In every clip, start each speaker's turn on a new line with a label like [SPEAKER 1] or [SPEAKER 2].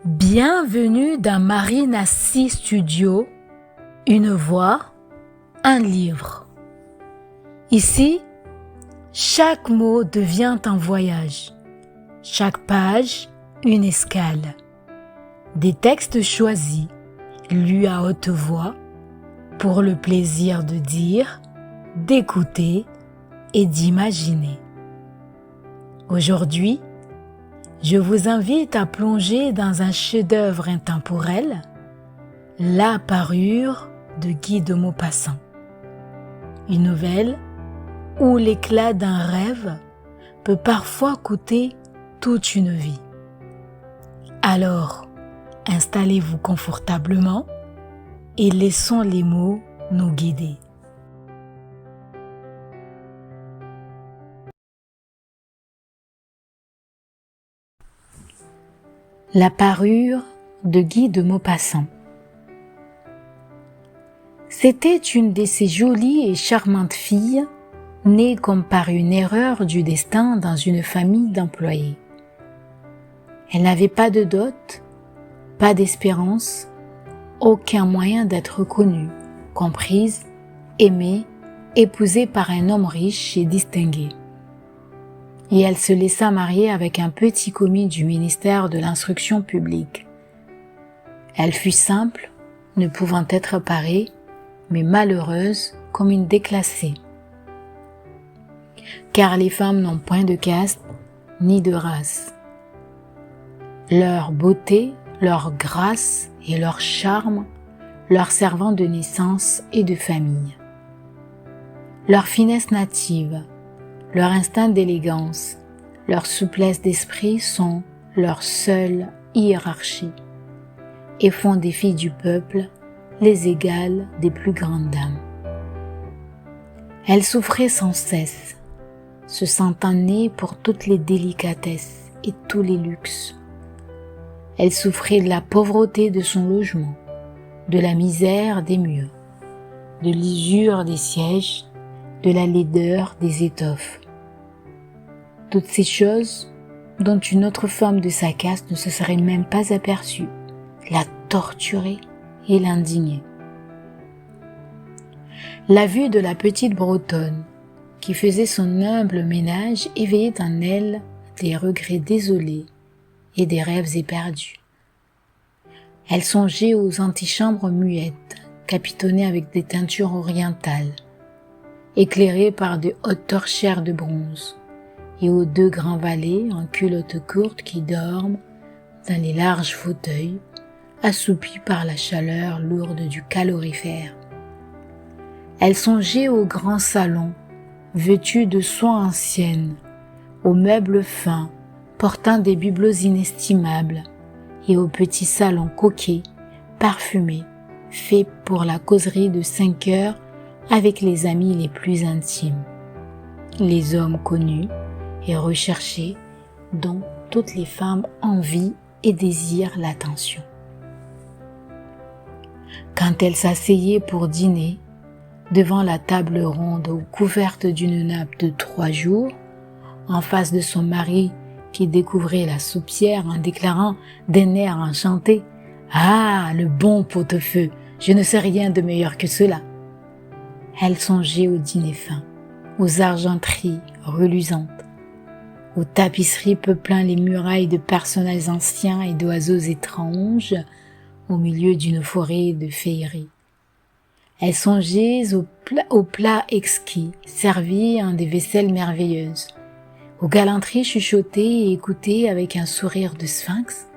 [SPEAKER 1] Bienvenue dans Marinassi Studio, une voix, un livre. Ici, chaque mot devient un voyage, chaque page une escale. Des textes choisis, lus à haute voix, pour le plaisir de dire, d'écouter et d'imaginer. Aujourd'hui, je vous invite à plonger dans un chef-d'œuvre intemporel, La Parure de Guy de Maupassant. Une nouvelle où l'éclat d'un rêve peut parfois coûter toute une vie. Alors, installez-vous confortablement et laissons les mots nous guider. La Parure de Guy de Maupassant. C'était une de ces jolies et charmantes filles, née comme par une erreur du destin dans une famille d'employés. Elle n'avait pas de dot, pas d'espérance, aucun moyen d'être connue, comprise, aimée, épousée par un homme riche et distingué. Et elle se laissa marier avec un petit commis du ministère de l'Instruction publique. Elle fut simple, ne pouvant être parée, mais malheureuse comme une déclassée. Car les femmes n'ont point de caste ni de race. Leur beauté, leur grâce et leur charme leur servant de naissance et de famille. Leur finesse native, leur instinct d'élégance, leur souplesse d'esprit sont leur seule hiérarchie et font des filles du peuple les égales des plus grandes dames. Elles souffraient sans cesse, se sentant nées pour toutes les délicatesses et tous les luxes. Elles souffraient de la pauvreté de son logement, de la misère des murs, de l'usure des sièges, de la laideur des étoffes. Toutes ces choses dont une autre femme de sa caste ne se serait même pas aperçue, la torturait et l'indignait. La vue de la petite Bretonne, qui faisait son humble ménage, éveillait en elle des regrets désolés et des rêves éperdus. Elle songeait aux antichambres muettes, capitonnées avec des teintures orientales, éclairées par de hautes torchères de bronze, et aux deux grands valets en culottes courtes qui dorment dans les larges fauteuils, assoupis par la chaleur lourde du calorifère. Elle songeait au grand salon, vêtu de soie ancienne, aux meubles fins, portant des bibelots inestimables, et au petit salon coquet, parfumé, fait pour la causerie de 5 heures avec les amis les plus intimes, les hommes connus et recherchés dont toutes les femmes envient et désirent l'attention. Quand elle s'asseyait pour dîner, devant la table ronde couverte d'une nappe de 3 jours, en face de son mari qui découvrait la soupière en déclarant d'un air enchanté « Ah, le bon pot-au-feu, je ne sais rien de meilleur que cela !» Elle songeait au dîner fin, aux argenteries reluisantes, aux tapisseries peuplant les murailles de personnages anciens et d'oiseaux étranges au milieu d'une forêt de féerie. Elle songeait aux plats exquis, servis en des vaisselles merveilleuses, aux galanteries chuchotées et écoutées avec un sourire de sphinx,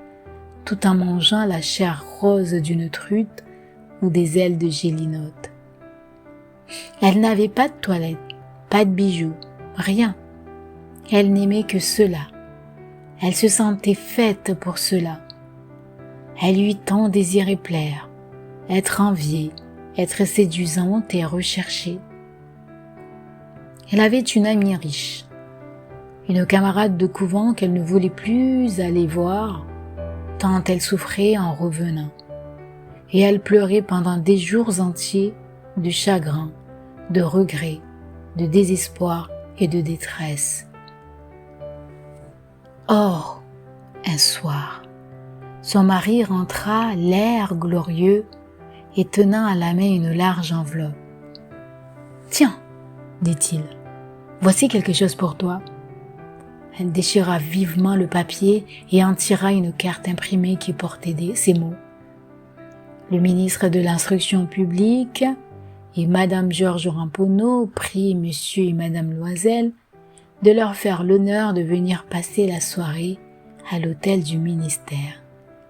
[SPEAKER 1] tout en mangeant la chair rose d'une truite ou des ailes de gélinote. Elle n'avait pas de toilette, pas de bijoux, rien. Elle n'aimait que cela. Elle se sentait faite pour cela. Elle lui tant désirait plaire, être enviée, être séduisante et recherchée. Elle avait une amie riche, une camarade de couvent qu'elle ne voulait plus aller voir, tant elle souffrait en revenant. Et elle pleurait pendant des jours entiers de chagrin, de regret, de désespoir et de détresse. Or, un soir, Son mari rentra, l'air glorieux, et tenant à la main une large enveloppe. « Tiens, dit-il, voici quelque chose pour toi. » Elle déchira vivement le papier et en tira une carte imprimée qui portait ces mots. Le ministre de l'Instruction publique et Madame Georges Ramponneau prient Monsieur et Madame Loisel de leur faire l'honneur de venir passer la soirée à l'hôtel du ministère,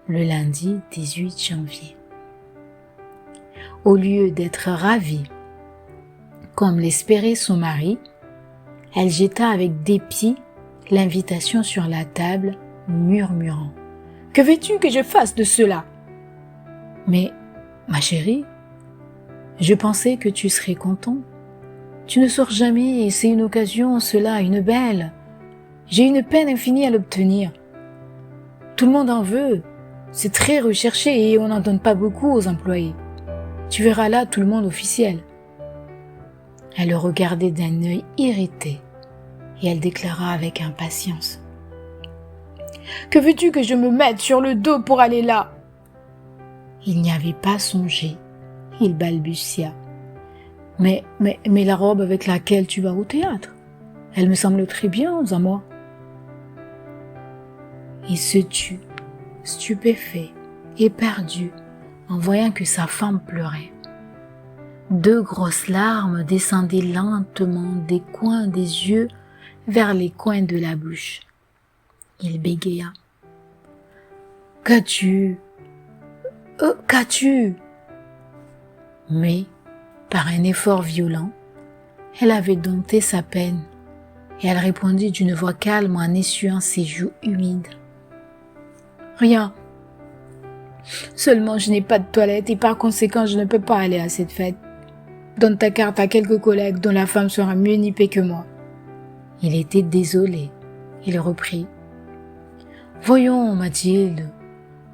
[SPEAKER 1] le lundi 18 janvier. Au lieu d'être ravie, comme l'espérait son mari, elle jeta avec dépit l'invitation sur la table, murmurant « Que veux-tu que je fasse de cela ?»« Mais, ma chérie, je pensais que tu serais content. Tu ne sors jamais et c'est une occasion, cela, une belle. J'ai une peine infinie à l'obtenir. Tout le monde en veut. C'est très recherché et on n'en donne pas beaucoup aux employés. Tu verras là tout le monde officiel. » Elle le regardait d'un œil irrité et elle déclara avec impatience. « Que veux-tu que je me mette sur le dos pour aller là ?» Il n'y avait pas songé. Il balbutia. « Mais la robe avec laquelle tu vas au théâtre, elle me semble très bien à moi. » Il se tut, stupéfait, éperdu, en voyant que sa femme pleurait. 2 grosses larmes descendaient lentement des coins des yeux vers les coins de la bouche. Il bégaya. « Qu'as-tu ? Qu'as-tu » Mais, par un effort violent, elle avait dompté sa peine et elle répondit d'une voix calme en essuyant ses joues humides. « Rien. Seulement je n'ai pas de toilette et par conséquent je ne peux pas aller à cette fête. Donne ta carte à quelques collègues dont la femme sera mieux nippée que moi. » Il était désolé. Il reprit. « Voyons, Mathilde,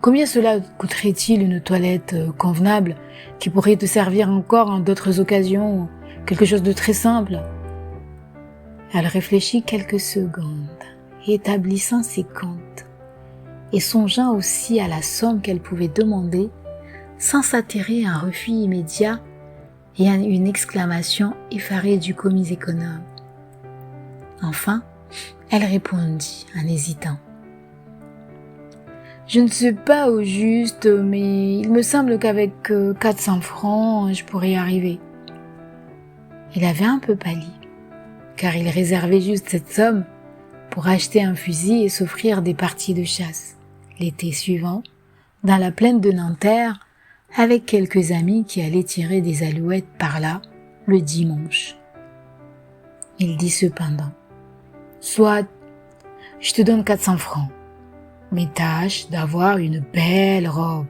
[SPEAKER 1] combien cela coûterait-il une toilette convenable qui pourrait te servir encore en d'autres occasions, quelque chose de très simple ?» Elle réfléchit quelques secondes, établissant ses comptes, et songeant aussi à la somme qu'elle pouvait demander, sans s'atterrer à un refus immédiat et à une exclamation effarée du commis économe. Enfin, elle répondit en hésitant. « Je ne sais pas au juste, mais il me semble qu'avec 400 francs, je pourrais y arriver. » Il avait un peu pâli, car il réservait juste cette somme pour acheter un fusil et s'offrir des parties de chasse, l'été suivant, dans la plaine de Nanterre, avec quelques amis qui allaient tirer des alouettes par là, le dimanche. Il dit cependant, « Soit, je te donne 400 francs, mais tâche d'avoir une belle robe. »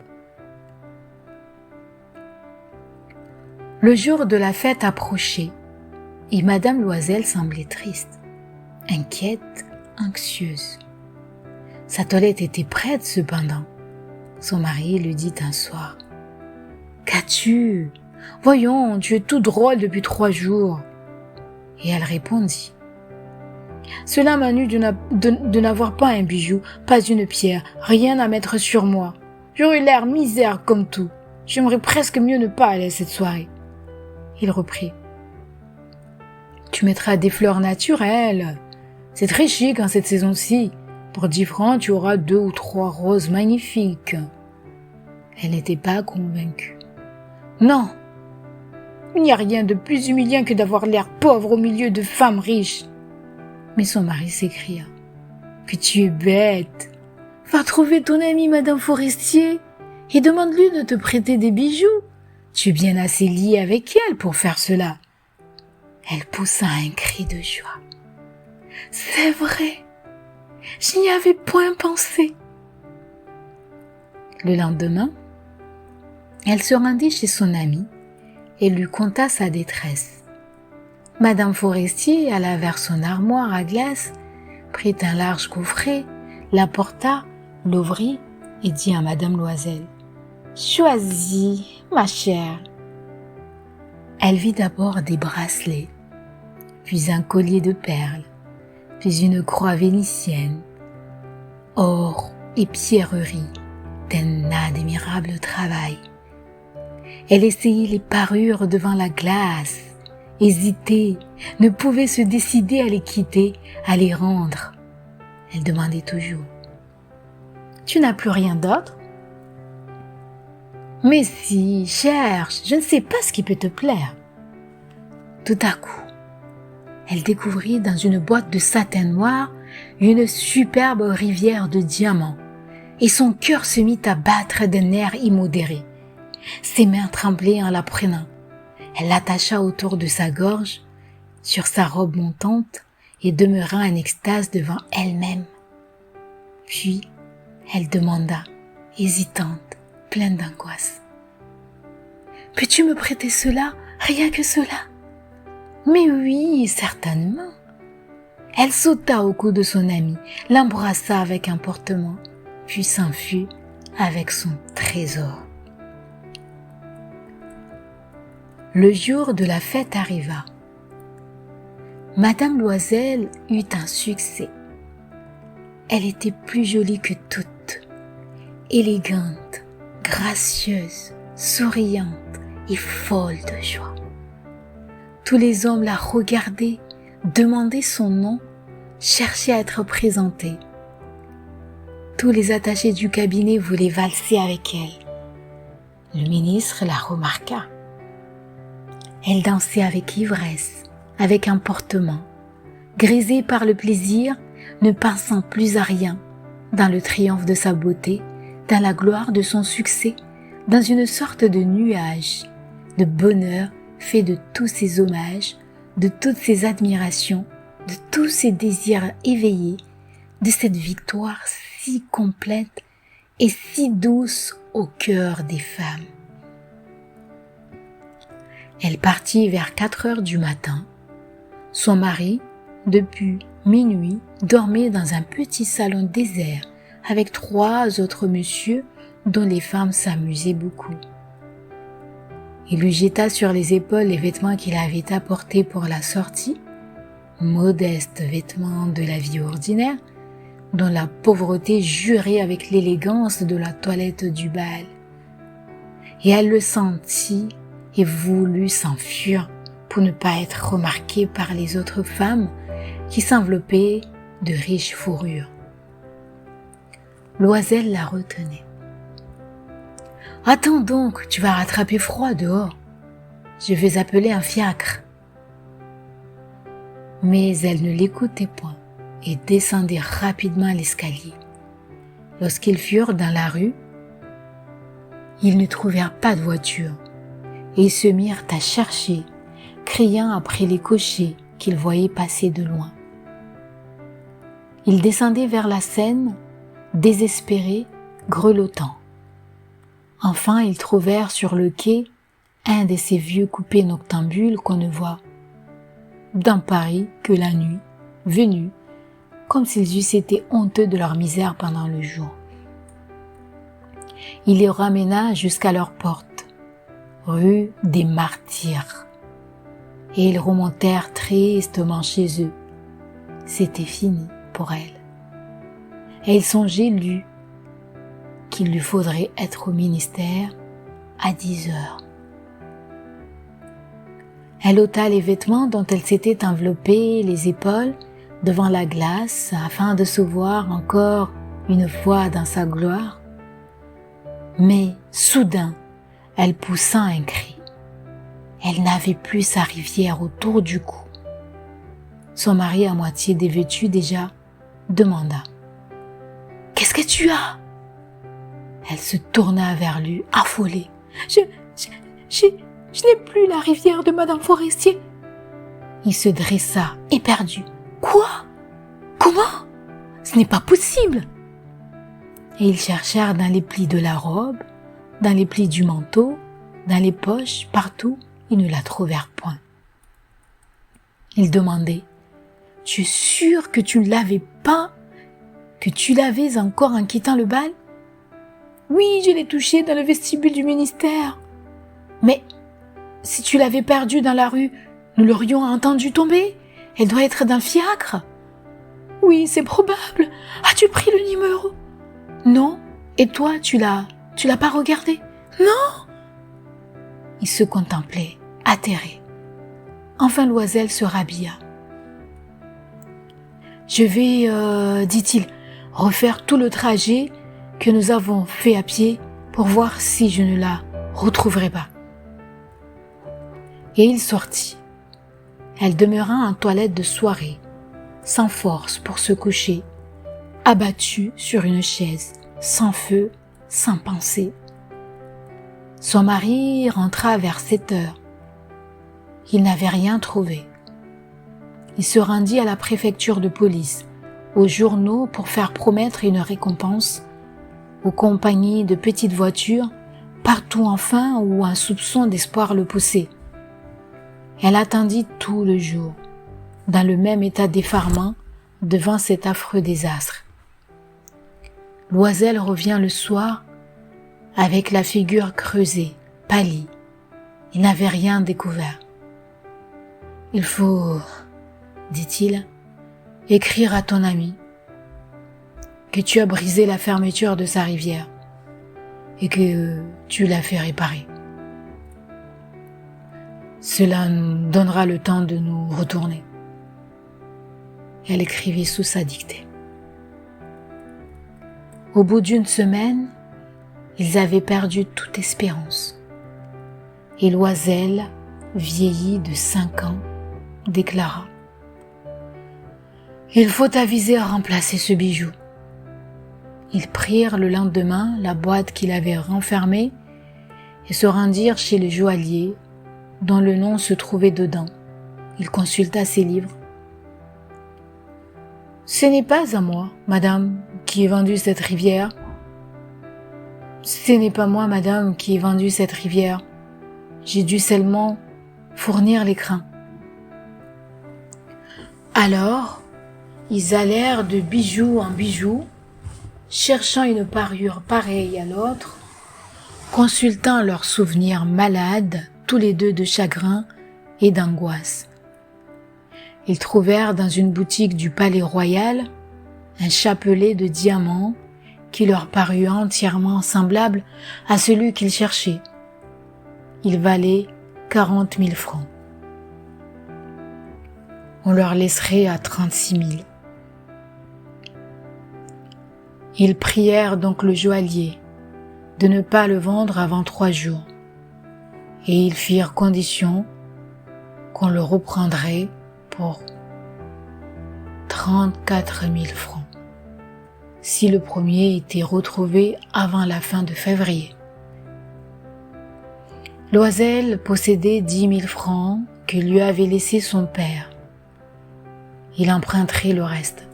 [SPEAKER 1] Le jour de la fête approchait, et Madame Loisel semblait triste, inquiète, anxieuse. Sa toilette était prête cependant. Son mari lui dit un soir, « Qu'as-tu ? Voyons, tu es tout drôle depuis 3 jours. » Et elle répondit, « Cela m'ennuie de n'avoir pas un bijou, pas une pierre, rien à mettre sur moi. J'aurais l'air misère comme tout. J'aimerais presque mieux ne pas aller à cette soirée. » Il reprit, « Tu mettras des fleurs naturelles. C'est très chic en cette saison-ci. Pour 10 francs, tu auras 2 ou 3 roses magnifiques. » Elle n'était pas convaincue. « Non, il n'y a rien de plus humiliant que d'avoir l'air pauvre au milieu de femmes riches. » Mais son mari s'écria, « Que tu es bête. Va trouver ton amie Madame Forestier et demande-lui de te prêter des bijoux. Tu es bien assez lié avec elle pour faire cela. » Elle poussa un cri de joie. « C'est vrai, je n'y avais point pensé. » Le lendemain, elle se rendit chez son amie et lui conta sa détresse. Madame Forestier alla vers son armoire à glace, prit un large coffret, l'apporta, l'ouvrit et dit à Madame Loisel, « Choisis, ma chère. » Elle vit d'abord des bracelets, puis un collier de perles, puis une croix vénitienne, or et pierreries, un admirable travail. Elle essayait les parures devant la glace, hésitait, ne pouvait se décider à les quitter, à les rendre. Elle demandait toujours: « Tu n'as plus rien d'autre ?»« Mais si, cherche, je ne sais pas ce qui peut te plaire. » Tout à coup, elle découvrit dans une boîte de satin noir une superbe rivière de diamants, et son cœur se mit à battre d'un air immodéré. Ses mains tremblaient en la prenant. Elle l'attacha autour de sa gorge, sur sa robe montante, et demeura en extase devant elle-même. Puis, elle demanda, hésitante, pleine d'angoisse: « Peux-tu me prêter cela, rien que cela ?»« Mais oui, certainement. » Elle sauta au cou de son ami, l'embrassa avec emportement, puis s'enfuit avec son trésor. Le jour de la fête arriva. Madame Loisel eut un succès. Elle était plus jolie que toutes, élégante, gracieuse, souriante et folle de joie. Tous les hommes la regardaient, demandaient son nom, cherchaient à être présentés. Tous les attachés du cabinet voulaient valser avec elle. Le ministre la remarqua. Elle dansait avec ivresse, avec emportement, grisée par le plaisir, ne pensant plus à rien, dans le triomphe de sa beauté, dans la gloire de son succès, dans une sorte de nuage, de bonheur fait de tous ses hommages, de toutes ses admirations, de tous ses désirs éveillés, de cette victoire si complète et si douce au cœur des femmes. Elle partit vers 4 heures du matin. Son mari, depuis minuit, dormait dans un petit salon désert avec 3 autres messieurs dont les femmes s'amusaient beaucoup. Il lui jeta sur les épaules les vêtements qu'il avait apportés pour la sortie, modestes vêtements de la vie ordinaire, dont la pauvreté jurait avec l'élégance de la toilette du bal. Et elle le sentit et voulut s'enfuir pour ne pas être remarquée par les autres femmes qui s'enveloppaient de riches fourrures. Loisel la retenait. « Attends donc, tu vas rattraper froid dehors. Je vais appeler un fiacre. » Mais elle ne l'écoutait point et descendait rapidement l'escalier. Lorsqu'ils furent dans la rue, ils ne trouvèrent pas de voiture et ils se mirent à chercher, criant après les cochers qu'ils voyaient passer de loin. Ils descendaient vers la Seine, désespérés, grelottants. Enfin, ils trouvèrent sur le quai un de ces vieux coupés noctambules qu'on ne voit dans Paris que la nuit, venus, comme s'ils eussent été honteux de leur misère pendant le jour. Il les ramena jusqu'à leur porte, rue des Martyrs, et ils remontèrent tristement chez eux. C'était fini pour elle. Et ils songeaient, lui, qu'il lui faudrait être au ministère à 10 heures. Elle ôta les vêtements dont elle s'était enveloppée les épaules devant la glace afin de se voir encore une fois dans sa gloire. Mais soudain, elle poussa un cri. Elle n'avait plus sa rivière autour du cou. Son mari, à moitié dévêtu déjà, demanda: « Qu'est-ce que tu as ?» Elle se tourna vers lui, affolée. « Je n'ai plus la rivière de Madame Forestier. » Il se dressa, éperdu. « Quoi? Comment? Ce n'est pas possible !» Et ils cherchèrent dans les plis de la robe, dans les plis du manteau, dans les poches, partout, ils ne la trouvèrent point. Ils demandaient: « Tu es sûr que tu ne l'avais pas, que tu l'avais encore en quittant le bal? »« Oui, je l'ai touchée dans le vestibule du ministère. »« Mais si tu l'avais perdue dans la rue, nous l'aurions entendue tomber. Elle doit être dans le fiacre. »« Oui, c'est probable. As-tu pris le numéro ? » ?»« Non, Et toi, tu l'as pas regardé? Non! Il se contemplait, atterré. Enfin, Loisel se rhabilla. Je vais, dit-il, refaire tout le trajet que nous avons fait à pied pour voir si je ne la retrouverai pas. Et il sortit. Elle demeura en toilette de soirée, sans force pour se coucher, abattue sur une chaise, sans feu, sans pensée. Son mari rentra vers 7 heures. Il n'avait rien trouvé. Il se rendit à la préfecture de police, aux journaux pour faire promettre une récompense, aux compagnies de petites voitures, partout enfin où un soupçon d'espoir le poussait. Elle attendit tout le jour, dans le même état d'effarement devant cet affreux désastre. Loisel revient le soir avec la figure creusée, pâlie. Il n'avait rien découvert. Il faut, dit-il, écrire à ton ami que tu as brisé la fermeture de sa rivière et que tu l'as fait réparer. Cela nous donnera le temps de nous retourner. Elle écrivit sous sa dictée. Au bout d'une semaine, ils avaient perdu toute espérance. Et Loisel, vieilli de 5 ans, déclara: « Il faut aviser à remplacer ce bijou. » Ils prirent le lendemain la boîte qu'il avait renfermée et se rendirent chez le joaillier dont le nom se trouvait dedans. Il consulta ses livres. « Ce n'est pas à moi, madame, qui ai vendu cette rivière. Ce n'est pas moi, madame, qui ai vendu cette rivière. J'ai dû seulement fournir l'écrin. » Alors, ils allèrent de bijou en bijou, cherchant une parure pareille à l'autre, consultant leurs souvenirs malades, tous les deux de chagrin et d'angoisse. Ils trouvèrent dans une boutique du Palais Royal un chapelet de diamants qui leur parut entièrement semblable à celui qu'ils cherchaient. Il valait 40 000 francs. On leur laisserait à 36 000. Ils prièrent donc le joaillier de ne pas le vendre avant 3 jours, et ils firent condition qu'on le reprendrait pour 34 000 francs, si le premier était retrouvé avant la fin de février. Loisel possédait 10 000 francs que lui avait laissé son père. Il emprunterait le reste.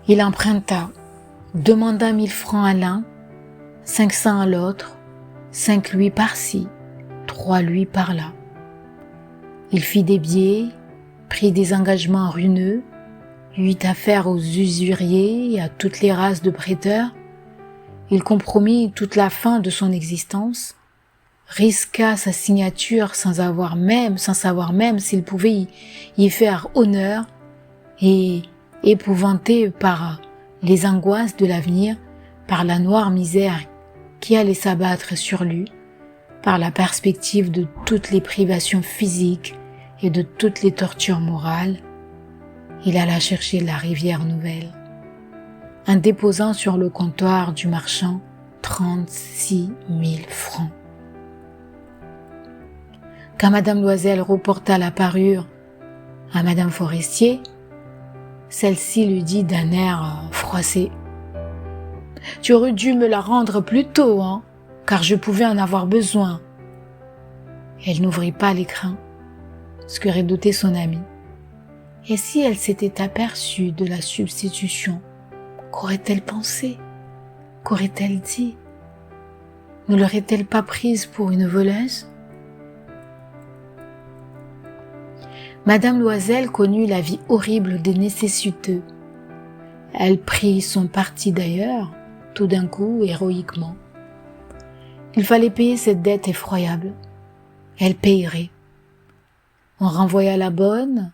[SPEAKER 1] Il emprunta, demanda 1 000 francs à l'un, 500 à l'autre, 5 louis par-ci, 3 louis par-là. Il fit des billets, prit des engagements ruineux, eut affaire aux usuriers et à toutes les races de prêteurs. Il compromit toute la fin de son existence, risqua sa signature sans savoir même s'il pouvait y faire honneur, et, épouvanté par les angoisses de l'avenir, par la noire misère qui allait s'abattre sur lui, par la perspective de toutes les privations physiques et de toutes les tortures morales, il alla chercher la rivière nouvelle, en déposant sur le comptoir du marchand 36 000 francs. Quand Madame Loisel reporta la parure à Madame Forestier, celle-ci lui dit d'un air froissé: « Tu aurais dû me la rendre plus tôt, hein, car je pouvais en avoir besoin. » Elle n'ouvrit pas l'écrin, ce que redoutait son amie. Et si elle s'était aperçue de la substitution, qu'aurait-elle pensé? Qu'aurait-elle dit? Ne l'aurait-elle pas prise pour une voleuse? Madame Loisel connut la vie horrible des nécessiteux. Elle prit son parti d'ailleurs, tout d'un coup, héroïquement. Il fallait payer cette dette effroyable. Elle payerait. On renvoya la bonne,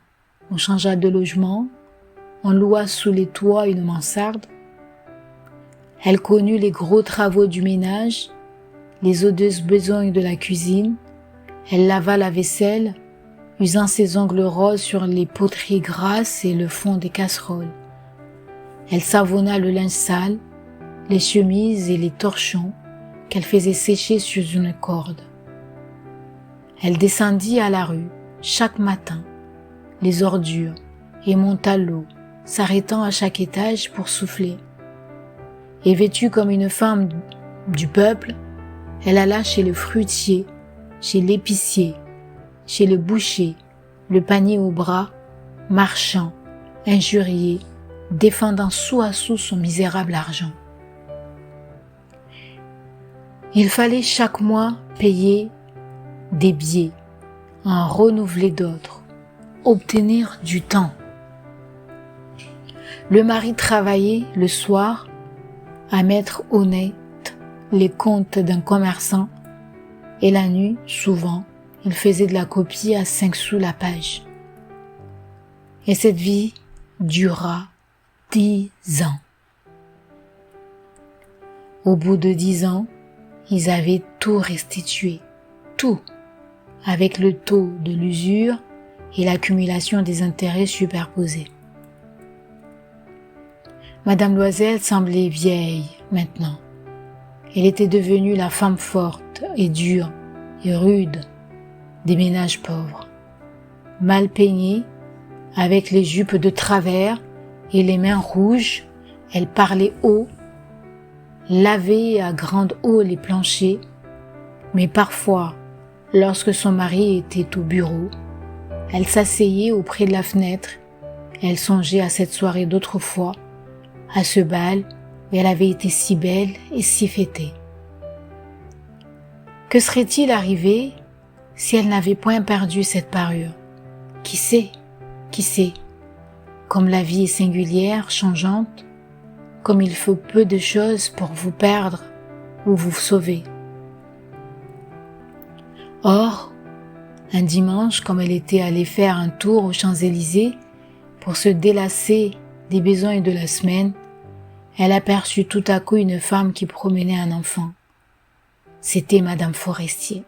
[SPEAKER 1] on changea de logement, on loua sous les toits une mansarde. Elle connut les gros travaux du ménage, les odieuses besognes de la cuisine. Elle lava la vaisselle, usant ses ongles roses sur les poteries grasses et le fond des casseroles. Elle savonna le linge sale, les chemises et les torchons qu'elle faisait sécher sur une corde. Elle descendit à la rue chaque matin, les ordures, et monta l'eau, s'arrêtant à chaque étage pour souffler. Et vêtue comme une femme du peuple, elle alla chez le fruitier, chez l'épicier, chez le boucher, le panier au bras, marchant, injurié, défendant sou à sou son misérable argent. Il fallait chaque mois payer des billets, en renouveler d'autres, obtenir du temps. Le mari travaillait le soir à mettre honnête les comptes d'un commerçant et la nuit, souvent, il faisait de la copie à 5 sous la page. Et cette vie dura 10 ans. Au bout de 10 ans, ils avaient tout restitué, tout, avec le taux de l'usure et l'accumulation des intérêts superposés. Madame Loisel semblait vieille maintenant. Elle était devenue la femme forte et dure et rude des ménages pauvres. Mal peignée, avec les jupes de travers et les mains rouges, elle parlait haut, lavait à grande eau les planchers, mais parfois, lorsque son mari était au bureau, elle s'asseyait auprès de la fenêtre. Elle songeait à cette soirée d'autrefois, à ce bal où elle avait été si belle et si fêtée. Que serait-il arrivé si elle n'avait point perdu cette parure? Qui sait? Qui sait? Comme la vie est singulière, changeante, comme il faut peu de choses pour vous perdre ou vous sauver. Or, un dimanche, comme elle était allée faire un tour aux Champs-Élysées pour se délasser des besognes de la semaine, elle aperçut tout à coup une femme qui promenait un enfant. C'était Madame Forestier,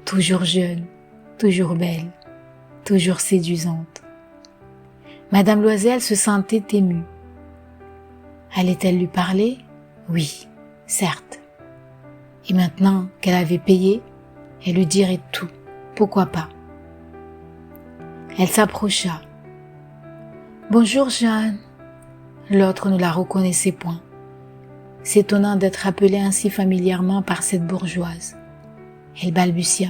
[SPEAKER 1] toujours jeune, toujours belle, toujours séduisante. Madame Loisel se sentait émue. Allait-elle lui parler? Oui, certes. Et maintenant qu'elle avait payé, elle lui dirait tout. Pourquoi pas? Elle s'approcha. Bonjour Jeanne. L'autre ne la reconnaissait point, s'étonnant d'être appelée ainsi familièrement par cette bourgeoise. Elle balbutia.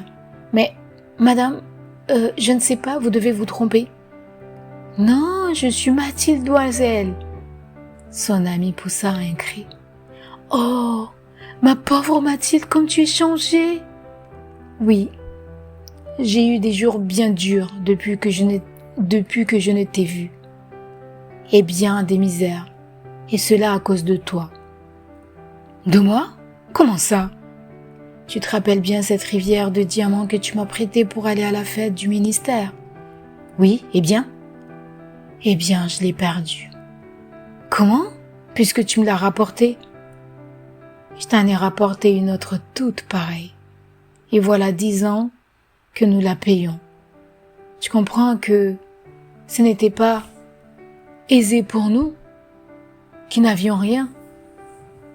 [SPEAKER 1] Mais, madame, je ne sais pas, vous devez vous tromper. Non, je suis Mathilde Loisel. Son amie poussa un cri. Oh, ma pauvre Mathilde, comme tu es changée. Oui, j'ai eu des jours bien durs depuis que je ne t'ai vue. Et bien des misères, et cela à cause de toi. De moi? Comment ça? Tu te rappelles bien cette rivière de diamants que tu m'as prêtée pour aller à la fête du ministère? Oui, eh bien? Eh bien, je l'ai perdue. Comment? Puisque tu me l'as rapportée? Je t'en ai rapporté une autre toute pareille. Et voilà 10 ans que nous la payons. Tu comprends que ce n'était pas aisé pour nous, qui n'avions rien.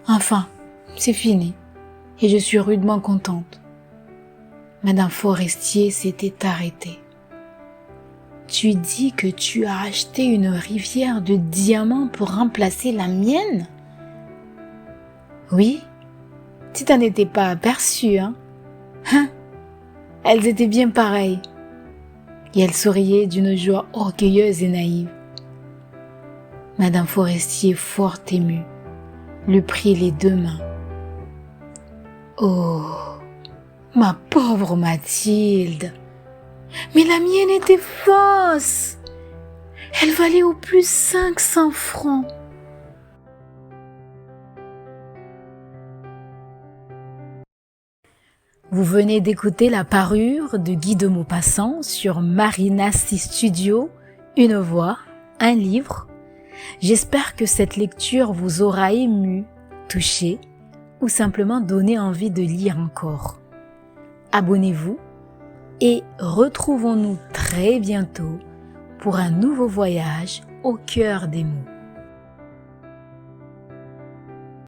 [SPEAKER 1] Enfin, c'est fini, et je suis rudement contente. Madame Forestier s'était arrêtée. Tu dis que tu as acheté une rivière de diamants pour remplacer la mienne? Oui, tu t'en étais pas aperçue, hein? Elles étaient bien pareilles. Et elle souriait d'une joie orgueilleuse et naïve. Madame Forestier, fort émue, lui prit les 2 mains. Oh, ma pauvre Mathilde! Mais la mienne était fausse! Elle valait au plus 500 francs. Vous venez d'écouter La Parure de Guy de Maupassant sur Marinassi Studio, une voix, un livre. J'espère que cette lecture vous aura ému, toucher ou simplement donner envie de lire encore. Abonnez-vous et retrouvons-nous très bientôt pour un nouveau voyage au cœur des mots.